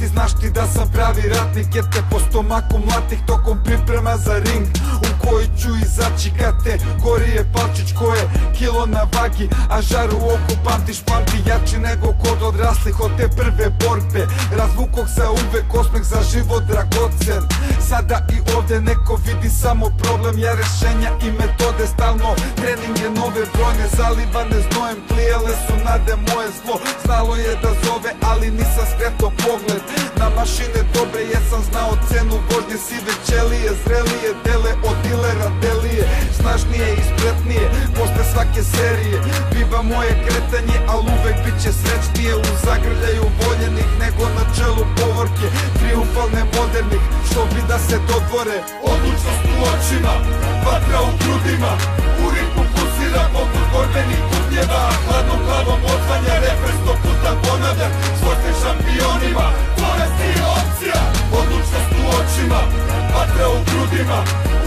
vrati, znaš ti da sam pravi ratnik, jer te po stomaku mlatih tokom priprema za ring, u koji ću izaći kad te gori je palčić koje kilo na vagi, a žar u oku pamtiš, pamti jači nego kod odraslih od te prve borbe. Razvukog za uvek osmeh, za život dragocen. Sada i ovde neko vidi samo problem, ja rešenja i metode stalno, treninge nove brojne, zalivane znojem, klijele su nade moje zlo. Znalo je da zove, ali nisam skretao pogled na mašine dobre, jesam znao cenu vožnje sive ćelije, zrelije dele od dilera delije, snažnije i spretnije posle svake serije. Biva moje kretanje, al uvek bit će srećnije u zagrljaju voljenih nego na čelu povorke triumfalne modernih, što bi da se dodvore. Odlučnost u očima, vatra u grudima, u ritmu pulsira poput borbenih kutnjeva, hladnom glavom otvanja refren, 100 puta ponavljam svojstven šampionima. Porast je opcija, odlučnost u očima, vatra u grudima,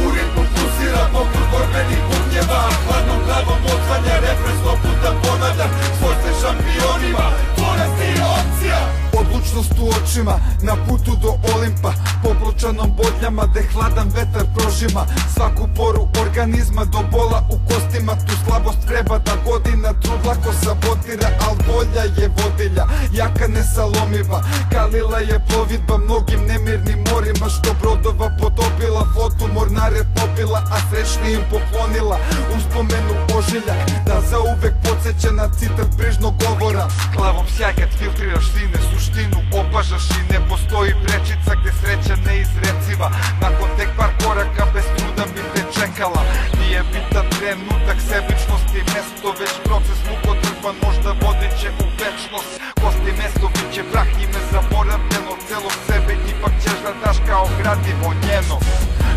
u ritmu pulsira poput borbenih kutnjeva, hladnom glavom otvanja refren, 100 puta ponavljam svojstven šampionima. Porast je opcija, odlučnost u očima, na putu do Olimpa, popločanom bodljama gde hladan vetar prožima svaku poru organizma do bola u kostima. Tu slabost vreba da godina trud lako sabotira, al volja je vodilja, jaka nesalomiva. Kalila je plovidba mnogim nemirnim morima, što brodova potopila, flotu mornare popila, a srećni im poklonila uspomenu ožiljak, da zauvek podsjeća na citat brižnog govora. Glavom sjaj kad filtriraš sine, suštinu opažaš i ne postoji prečica gde sreća neizreciva. Nakon tek par koraka bez truda bi te čekala. Nije bitan trenutak, sebičnost i mesto, već proces mukotrpan, možda vodeće u večnost. Kosti mesto bit će vrah, njime zaboravljeno, celog sebe ipak ćeš da daš kao gradivo njeno.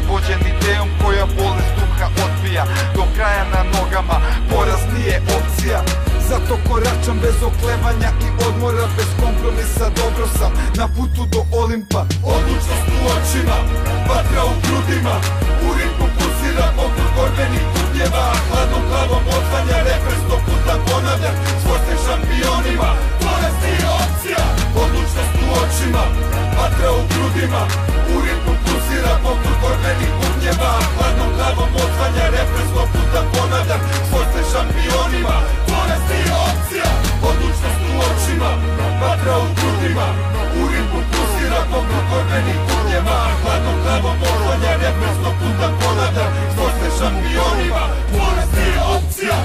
Vođen idejom koja bolest duha odbija, do kraja na nogama, poraz nije opcija. Zato koračam bez oklevanja i odmora, bez kompromisa, dobro sam na putu do Olimpa. Odlučnost u očima, vatra u grudima, u ritmu pulsira poput borbenih kutnjeva, hladnom glavom otvanja refren, 100 puta ponavljam svojstven šampionima. Porast je opcija, odlučnost u očima, vatra u grudima, u ritmu pulsira poput borbenih kutnjeva, hladnom glavom otvanja refren, 100 puta ponavljam svojstven šampionima. Porast je opcija, odlučnost u očima, vatra u grudima, u ritmu pulsira poput borbenih kutnjeva, hladnom glavom otvanja refren, 100 puta ponavljam svojstven šampionima. Porast je opcija.